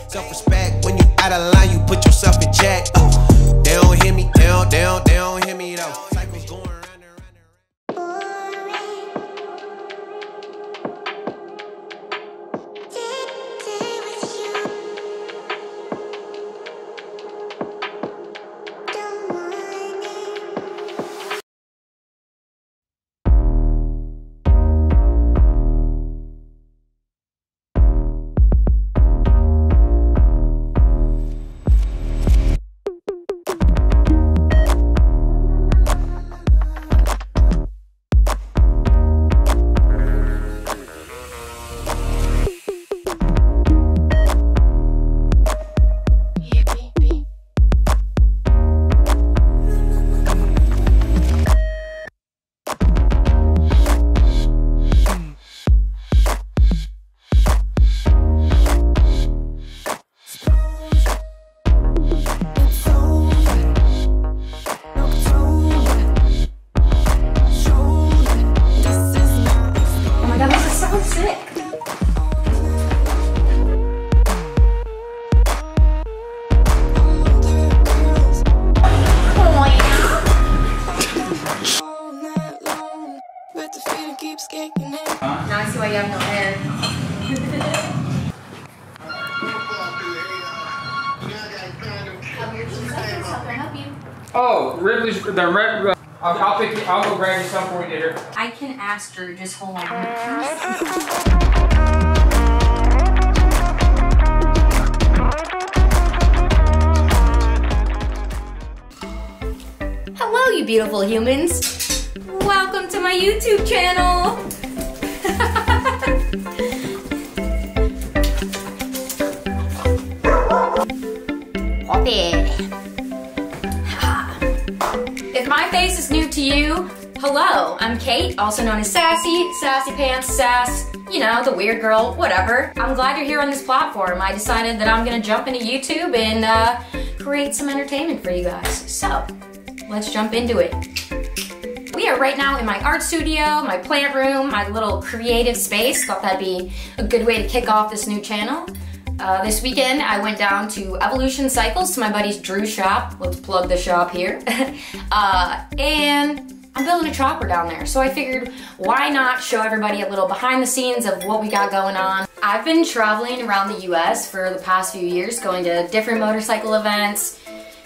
Self-respect, when you out of line, you put yourself in check. They don't hear me, they don't hear me though. Cycles going round and round and round. Now I see why you have no hair. Oh, Ripley's the red. I'll pick you. I'll go grab you some for you later. I can ask her. Just hold on. Hello, you beautiful humans. Welcome to my YouTube channel. If my face is new to you, hello, I'm Cait, also known as Sassy, Sassy Pants, Sass, you know, the weird girl, whatever. I'm glad you're here on this platform. I decided that I'm gonna jump into YouTube and create some entertainment for you guys. So, let's jump into it. We are right now in my art studio, my plant room, my little creative space. Thought that'd be a good way to kick off this new channel. This weekend, I went down to Evolution Cycles to my buddy's Drew's shop. Let's plug the shop here. And I'm building a chopper down there. So I figured, why not show everybody a little behind the scenes of what we got going on. I've been traveling around the US for the past few years, going to different motorcycle events,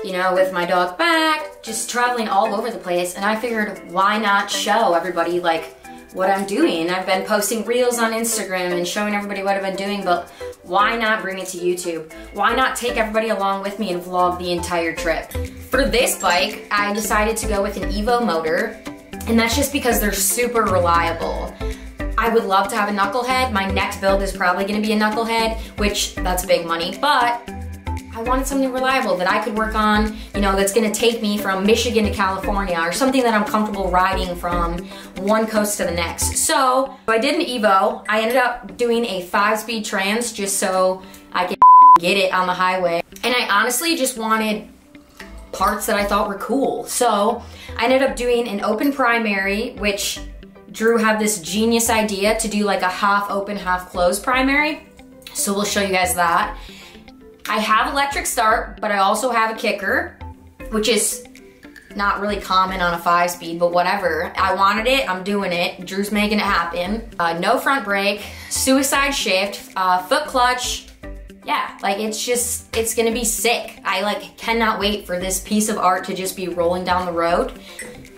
you know, with my dog's back, just traveling all over the place. And I figured, why not show everybody like what I'm doing? I've been posting reels on Instagram and showing everybody what I've been doing, but why not bring it to YouTube? Why not take everybody along with me and vlog the entire trip? For this bike, I decided to go with an Evo motor, and that's just because they're super reliable. I would love to have a knucklehead. My next build is probably gonna be a knucklehead, which that's big money, but I wanted something reliable that I could work on, you know, that's gonna take me from Michigan to California, or something that I'm comfortable riding from one coast to the next. So I did an Evo. I ended up doing a 5-speed trans just so I could get it on the highway. And I honestly just wanted parts that I thought were cool. So I ended up doing an open primary, which Drew had this genius idea to do like a half open, half closed primary. So we'll show you guys that. I have electric start, but I also have a kicker, which is not really common on a 5-speed, but whatever. I wanted it, I'm doing it. Drew's making it happen. No front brake, suicide shift, foot clutch. Yeah, like it's gonna be sick. I like cannot wait for this piece of art to just be rolling down the road.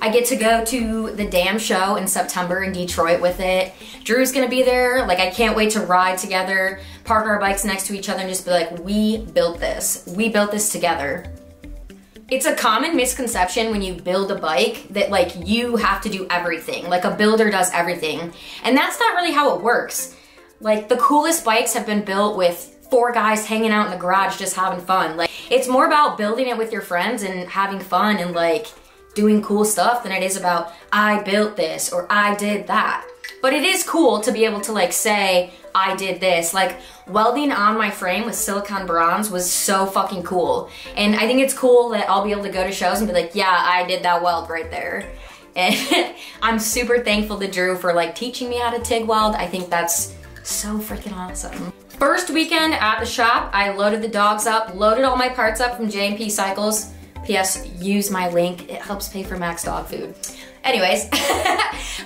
I get to go to the Damn show in September in Detroit with it. Drew's gonna be there. Like, I can't wait to ride together, park our bikes next to each other and just be like, we built this. We built this together. It's a common misconception when you build a bike that like you have to do everything. Like a builder does everything. And that's not really how it works. Like the coolest bikes have been built with 4 guys hanging out in the garage just having fun. Like it's more about building it with your friends and having fun and like doing cool stuff than it is about I built this or I did that. But it is cool to be able to like say I did this. Like welding on my frame with silicone bronze was so fucking cool. And I think it's cool that I'll be able to go to shows and be like, yeah, I did that weld right there. And I'm super thankful to Drew for like teaching me how to TIG weld. I think that's so freaking awesome. First weekend at the shop, I loaded the dogs up, loaded all my parts up from J&P Cycles. P.S. Use my link, it helps pay for Max dog food. Anyways,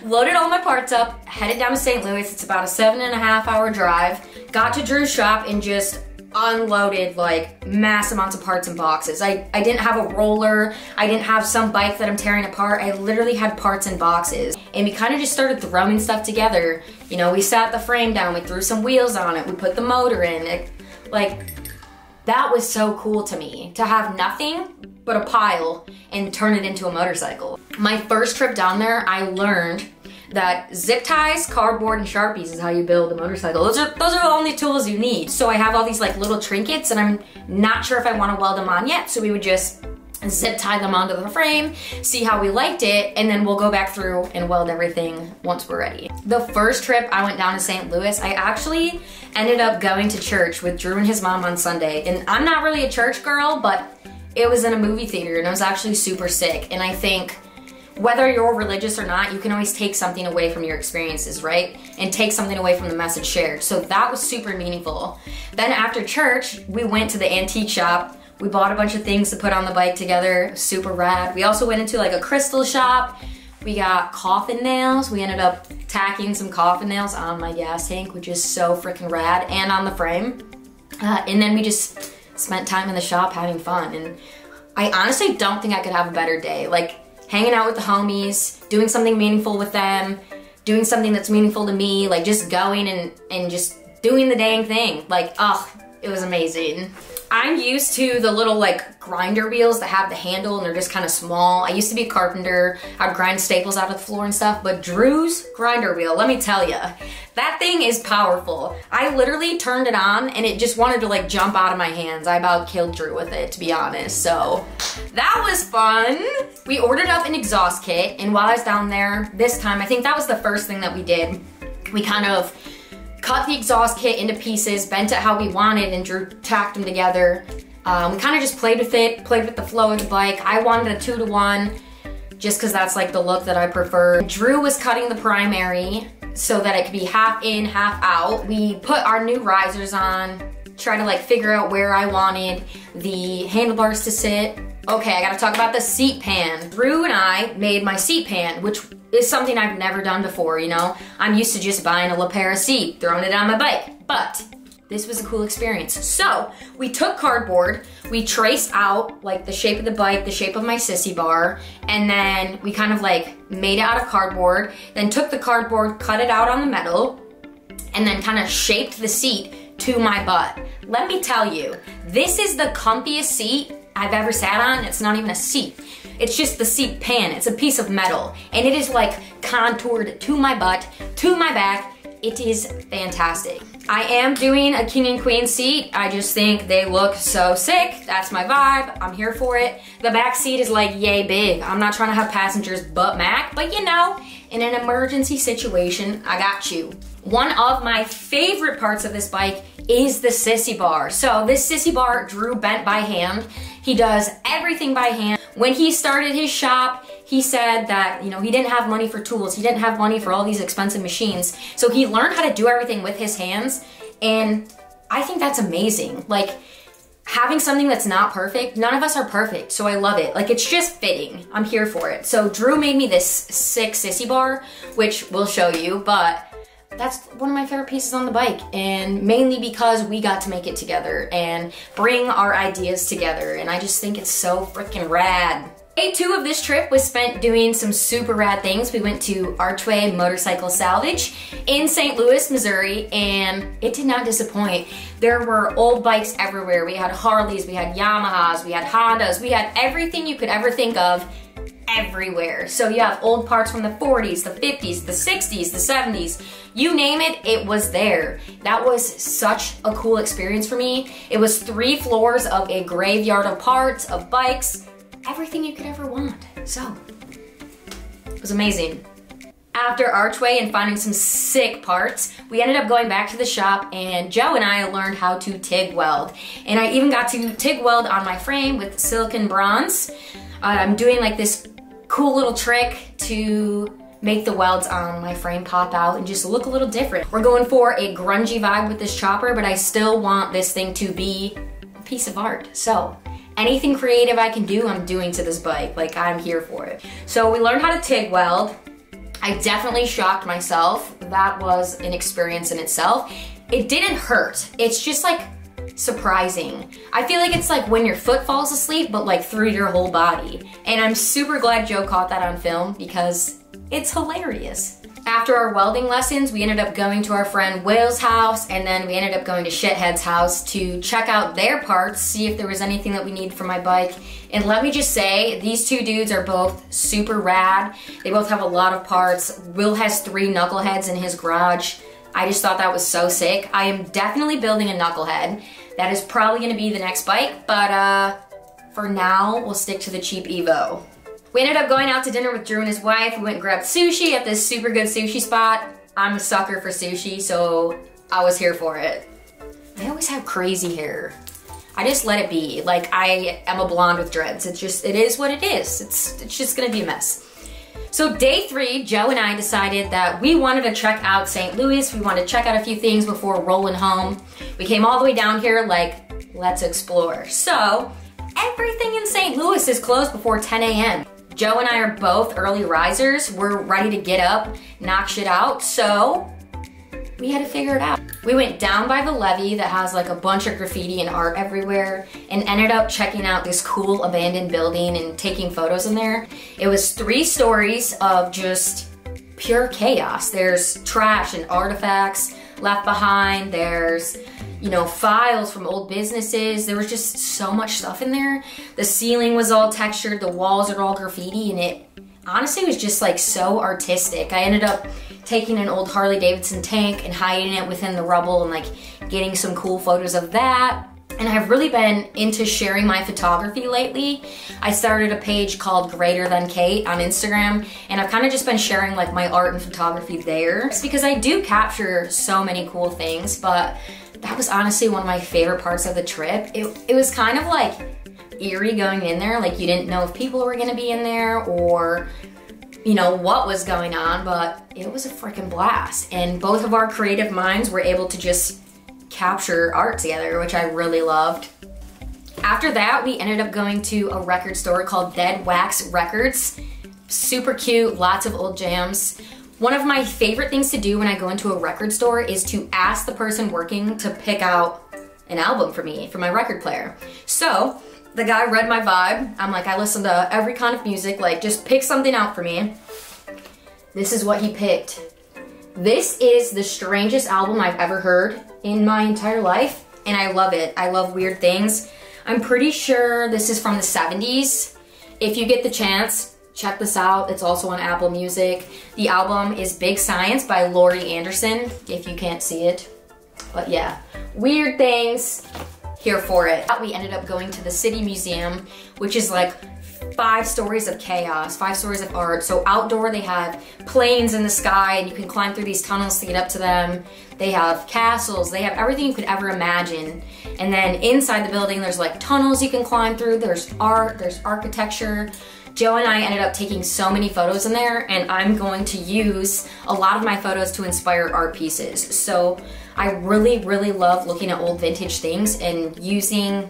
loaded all my parts up, headed down to St. Louis. It's about a 7.5-hour drive. Got to Drew's shop and just unloaded like mass amounts of parts and boxes. I didn't have a roller. I didn't have some bike that I'm tearing apart. I literally had parts and boxes. And we kind of just started throwing stuff together. You know, we sat the frame down, we threw some wheels on it, we put the motor in. That was so cool to me, to have nothing but a pile and turn it into a motorcycle. My first trip down there, I learned that zip ties, cardboard, and Sharpies is how you build a motorcycle. Those are the only tools you need. So I have all these like little trinkets and I'm not sure if I want to weld them on yet, so we would just zip tie them onto the frame, see how we liked it, and then we'll go back through and weld everything once we're ready. The first trip I went down to St. Louis, I actually ended up going to church with Drew and his mom on Sunday. And I'm not really a church girl, but it was in a movie theater and it was actually super sick. And I think whether you're religious or not, you can always take something away from your experiences, right? And take something away from the message shared. So that was super meaningful. Then after church, we went to the antique shop. We bought a bunch of things to put on the bike together, super rad. We also went into like a crystal shop. We got coffin nails. We ended up tacking some coffin nails on my gas tank, which is so freaking rad, and on the frame. And then we just spent time in the shop having fun. And I honestly don't think I could have a better day. Like hanging out with the homies, doing something meaningful with them, doing something that's meaningful to me, like just going and just doing the dang thing. Like, oh, it was amazing. I'm used to the little like grinder wheels that have the handle and they're just kind of small. I used to be a carpenter. I'd grind staples out of the floor and stuff, but Drew's grinder wheel, let me tell ya, that thing is powerful. I literally turned it on and it just wanted to like jump out of my hands. I about killed Drew with it, to be honest. So that was fun. We ordered up an exhaust kit, and while I was down there this time, I think that was the first thing that we did. We kind of cut the exhaust kit into pieces, bent it how we wanted, and Drew tacked them together. We kind of just played with it, played with the flow of the bike. I wanted a 2-to-1, just because that's like the look that I prefer. Drew was cutting the primary so that it could be half in, half out. We put our new risers on, tried to like figure out where I wanted the handlebars to sit. Okay, I gotta talk about the seat pan. Drew and I made my seat pan, which is something I've never done before, you know? I'm used to just buying a LaPera seat, throwing it on my bike, but this was a cool experience. So, we took cardboard, we traced out like the shape of the bike, the shape of my sissy bar, and then we kind of like made it out of cardboard, then took the cardboard, cut it out on the metal, and then kind of shaped the seat to my butt. Let me tell you, this is the comfiest seat I've ever sat on. It's not even a seat. It's just the seat pan. It's a piece of metal. And it is like contoured to my butt, to my back. It is fantastic. I am doing a king and queen seat. I just think they look so sick. That's my vibe. I'm here for it. The back seat is like yay big. I'm not trying to have passengers butt Mac, but you know, in an emergency situation, I got you. One of my favorite parts of this bike is the sissy bar. So this sissy bar Drew bent by hand. He does everything by hand. When he started his shop, he said that, you know, he didn't have money for tools. He didn't have money for all these expensive machines. So he learned how to do everything with his hands. And I think that's amazing. Like, having something that's not perfect, none of us are perfect, so I love it. Like, it's just fitting. I'm here for it. So Drew made me this sick sissy bar, which we'll show you, but that's one of my favorite pieces on the bike, and mainly because we got to make it together and bring our ideas together, and I just think it's so freaking rad. Day 2 of this trip was spent doing some super rad things. We went to Archway Motorcycle Salvage in St. Louis, Missouri, and it did not disappoint. There were old bikes everywhere. We had Harleys, we had Yamahas, we had Hondas, we had everything you could ever think of everywhere. So you have old parts from the 40s, the 50s, the 60s, the 70s, you name it, it was there. That was such a cool experience for me. It was 3 floors of a graveyard of parts, of bikes, everything you could ever want. So, it was amazing. After Archway and finding some sick parts, we ended up going back to the shop, and Joe and I learned how to TIG weld. And I even got to TIG weld on my frame with silicone bronze. I'm doing like this cool little trick to make the welds on my frame pop out and just look a little different. We're going for a grungy vibe with this chopper, but I still want this thing to be a piece of art. So anything creative I can do, I'm doing to this bike. Like, I'm here for it. So we learned how to TIG weld. I definitely shocked myself. That was an experience in itself. It didn't hurt. It's just like surprising. I feel like it's like when your foot falls asleep, but like through your whole body. And I'm super glad Joe caught that on film because it's hilarious. After our welding lessons, we ended up going to our friend Will's house, and then we ended up going to Shithead's house to check out their parts, see if there was anything that we need for my bike. And let me just say, these two dudes are both super rad. They both have a lot of parts. Will has 3 knuckleheads in his garage. I just thought that was so sick. I am definitely building a knucklehead. That is probably gonna be the next bike, but for now, we'll stick to the cheap Evo. We ended up going out to dinner with Drew and his wife. We went and grabbed sushi at this super good sushi spot. I'm a sucker for sushi, so I was here for it. I always have crazy hair. I just let it be. Like, I am a blonde with dreads. It is what it is. It's just gonna be a mess. So day 3, Joe and I decided that we wanted to check out St. Louis. We wanted to check out a few things before rolling home. We came all the way down here like, let's explore. So everything in St. Louis is closed before 10 a.m. Joe and I are both early risers. We're ready to get up, knock shit out, so we had to figure it out. We went down by the levee that has like a bunch of graffiti and art everywhere and ended up checking out this cool abandoned building and taking photos in there. It was 3 stories of just pure chaos. There's trash and artifacts left behind. There's, you know, files from old businesses. There was just so much stuff in there. The ceiling was all textured, the walls are all graffiti, and it honestly was just like so artistic. I ended up taking an old Harley-Davidson tank and hiding it within the rubble and like getting some cool photos of that. And I've really been into sharing my photography lately. I started a page called Greater Than Cait on Instagram, and I've kind of just been sharing like my art and photography there. It's because I do capture so many cool things, but that was honestly one of my favorite parts of the trip. It was kind of like eerie going in there, like you didn't know if people were gonna be in there or, you know, what was going on, but it was a freaking blast. And both of our creative minds were able to just capture art together, which I really loved. After that, we ended up going to a record store called Dead Wax Records. Super cute, lots of old jams. One of my favorite things to do when I go into a record store is to ask the person working to pick out an album for me, for my record player. So the guy read my vibe. I'm like, I listen to every kind of music, like just pick something out for me. This is what he picked. This is the strangest album I've ever heard in my entire life, and I love it. I love weird things. I'm pretty sure this is from the 70s. If you get the chance, check this out. It's also on Apple Music. The album is Big Science by Laurie Anderson, if you can't see it. But yeah, weird things, here for it. We ended up going to the City Museum, which is like 5 stories of chaos, 5 stories of art. So outdoor they have planes in the sky and you can climb through these tunnels to get up to them. They have castles, they have everything you could ever imagine. And then inside the building there's like tunnels you can climb through, there's art, there's architecture. Joe and I ended up taking so many photos in there, and I'm going to use a lot of my photos to inspire art pieces. So I really, really love looking at old vintage things and using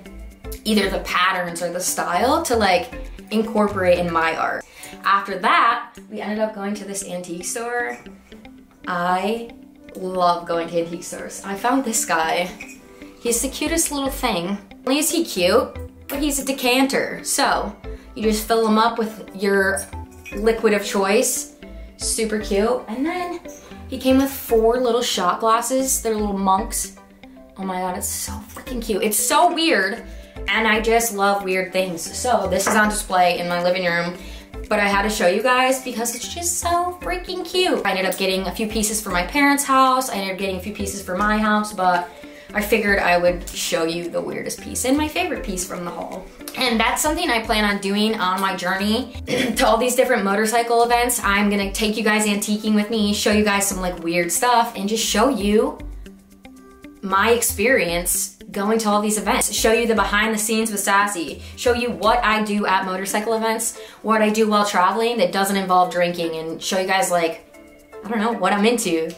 either the patterns or the style to like incorporate in my art. After that, we ended up going to this antique store. I love going to antique stores. I found this guy. He's the cutest little thing. Not only is he cute, but he's a decanter. So you just fill them up with your liquid of choice. Super cute. And then he came with 4 little shot glasses. They're little monks. Oh my God, it's so freaking cute. It's so weird, and I just love weird things. So this is on display in my living room, but I had to show you guys because it's just so freaking cute. I ended up getting a few pieces for my parents' house. I ended up getting a few pieces for my house, but I figured I would show you the weirdest piece and my favorite piece from the haul. And that's something I plan on doing on my journey to all these different motorcycle events. I'm gonna take you guys antiquing with me, show you guys some like weird stuff, and just show you my experience going to all these events, show you the behind the scenes with Sassy, show you what I do at motorcycle events, what I do while traveling that doesn't involve drinking, and show you guys, like, I don't know, what I'm into.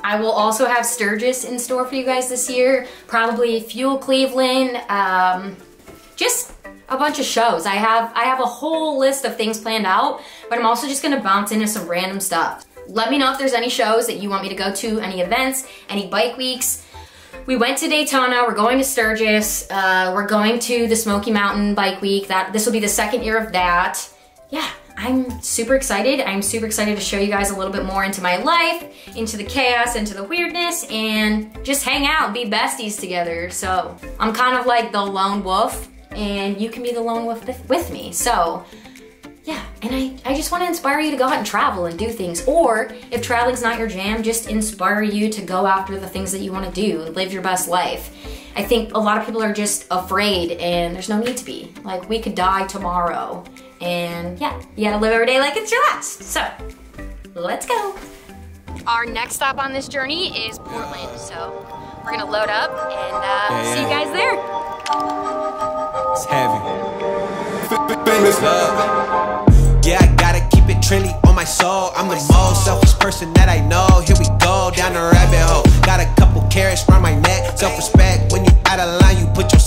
I will also have Sturgis in store for you guys this year, probably Fuel Cleveland, just a bunch of shows. I have a whole list of things planned out, but I'm also just gonna bounce into some random stuff. Let me know if there's any shows that you want me to go to, any events, any bike weeks. We went to Daytona, we're going to Sturgis, we're going to the Smoky Mountain Bike Week. This will be the second year of that. Yeah, I'm super excited. I'm super excited to show you guys a little bit more into my life, into the chaos, into the weirdness, and just hang out, be besties together. So I'm kind of like the lone wolf, and you can be the lone wolf with me. So yeah, and I just want to inspire you to go out and travel and do things. Or if traveling's not your jam, just inspire you to go after the things that you want to do, live your best life. I think a lot of people are just afraid, and there's no need to be. Like, we could die tomorrow. And yeah, you gotta live every day like it's your last. So, let's go. Our next stop on this journey is Portland. So, we're gonna load up and see you guys there. It's heavy. Famous love. Yeah, I gotta keep it trendy on my soul. I'm the most selfish person that I know. Here we go, down the rabbit hole. Got a couple carrots around my neck. Self-respect, when you out of line, you put yourself